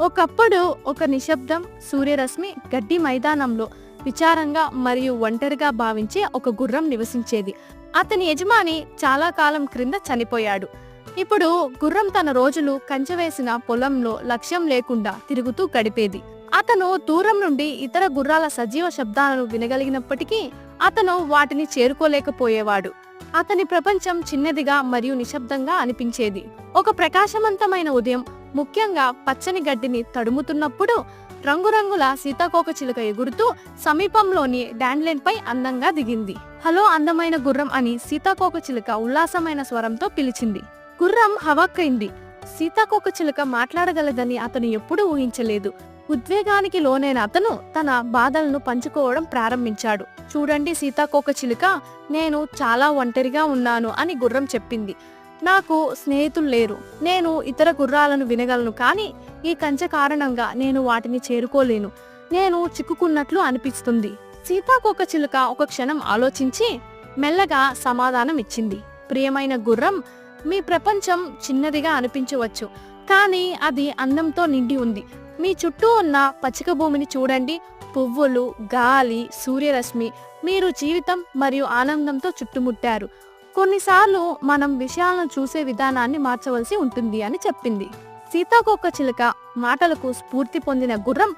ఒకప్పుడు ఒక నిశ్శబ్దం సూర్యరశ్మి గడ్డి మైదానంలో విచారంగా మరియు ఒంటరిగా భావించే ఒక గుర్రం నివసించేది. అతని యజమాని చాలా కాలం క్రింద చనిపోయాడు. ఇప్పుడు గుర్రం తన రోజులు కంచెవేసిన పొలంలో లక్ష్యం లేకుండా తిరుగుతూ గడిపేది. అతను దూరం నుండి ఇతర గుర్రాల సజీవ శబ్దాలను వినగలిగినప్పటికీ అతను వాటిని చేరుకోలేకపోయేవాడు. అతని ప్రపంచం చిన్నదిగా మరియు నిశ్శబ్దంగా అనిపించేది. ఒక ప్రకాశవంతమైన ఉదయం, ముఖ్యంగా పచ్చని గడ్డిని తడుముతున్నప్పుడు రంగురంగుల సీతాకోకచిలుక ఎగురుతూ సమీపంలోని డాండ్లైన్ పై అందంగా దిగింది. హలో అందమైన గుర్రం అని సీతాకోకచిలుక ఉల్లాసమైన స్వరంతో పిలిచింది. గుర్రం హవక్కైంది. సీతాకోకచిలుక మాట్లాడగలదని అతను ఎప్పుడూ ఊహించలేదు. ఉద్వేగానికి లోనైన అతను తన బాధలను పంచుకోవడం ప్రారంభించాడు. చూడండి సీతాకోకచిలుక, నేను చాలా ఒంటరిగా ఉన్నాను అని గుర్రం చెప్పింది. నాకు స్నేహితులు లేరు. నేను ఇతర గుర్రాలను వినగలను, కానీ ఈ కంచె కారణంగా నేను వాటిని చేరుకోలేను. నేను చిక్కుకున్నట్లు అనిపిస్తుంది. సీతాకోకచిలుక ఒక క్షణం ఆలోచించి మెల్లగా సమాధానం ఇచ్చింది. ప్రియమైన గుర్రం, మీ ప్రపంచం చిన్నదిగా అనిపించవచ్చు, కానీ అది అందంతో నిండి ఉంది. మీ చుట్టూ ఉన్న పచ్చిక భూమిని చూడండి. పువ్వులు, గాలి, సూర్యరశ్మి, మీరు జీవితం మరియు ఆనందంతో చుట్టుముట్టారు. కొన్నిసార్లు మనం విషయాలను చూసే విధానాన్ని మార్చవలసి ఉంటుంది అని చెప్పింది. సీతాకోకచిలుక మాటలకు స్ఫూర్తి పొందిన గుర్రం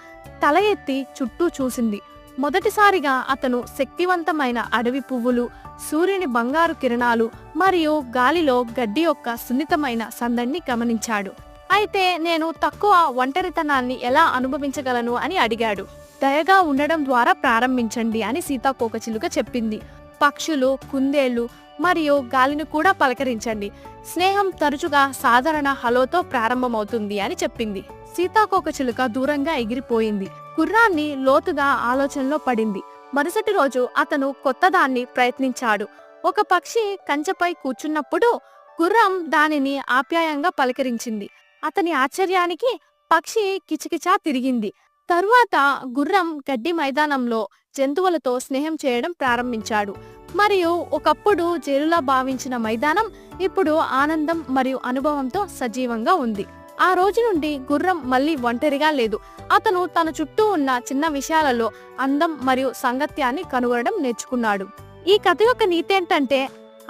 తల ఎత్తి చుట్టూ చూసింది. మొదటిసారిగా అతను శక్తివంతమైన అడవి పువ్వులు, సూర్యుని బంగారు కిరణాలు మరియు గాలిలో గడ్డి యొక్క సున్నితమైన సందడిని గమనించాడు. అయితే నేను తక్కువ ఒంటరితనాన్ని ఎలా అనుభవించగలను అని అడిగాడు. దయగా ఉండడం ద్వారా ప్రారంభించండి అని సీతాకోకచిలుక చెప్పింది. పక్షులు, కుందేళ్లు మరియు గాలిని కూడా పలకరించండి. స్నేహం తరచుగా సాధారణ హలోతో ప్రారంభమవుతుంది అని చెప్పింది. సీతాకోకచిలుక దూరంగా ఎగిరిపోయింది. గుర్రాన్ని లోతుగా ఆలోచనలో పడింది. మరుసటి రోజు అతను కొత్తదాన్ని ప్రయత్నించాడు. ఒక పక్షి కంచెపై కూర్చున్నప్పుడు గుర్రం దానిని ఆప్యాయంగా పలకరించింది. అతని ఆశ్చర్యానికి పక్షి కిచకిచా తిరిగింది. తరువాత గుర్రం గడ్డి మైదానంలో జంతువులతో స్నేహం చేయడం ప్రారంభించాడు. మరియు ఒకప్పుడు జైలులా భావించిన మైదానం ఇప్పుడు ఆనందం మరియు అనుభవంతో సజీవంగా ఉంది. ఆ రోజు నుండి గుర్రం మళ్ళీ ఒంటరిగా లేదు. అతను తన చుట్టూ ఉన్న చిన్న విషయాలలో అందం మరియు సాంగత్యాన్ని కనుగొనడం నేర్చుకున్నాడు. ఈ కథ యొక్క నీతి ఏంటంటే,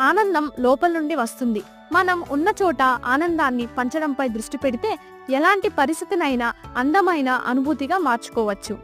ఆనందం లోపల నుండి వస్తుంది. మనం ఉన్న చోట ఆనందాన్ని పంచడంపై దృష్టి పెడితే ఎలాంటి పరిస్థితినైనా అందమైన అనుభూతిగా మార్చుకోవచ్చు.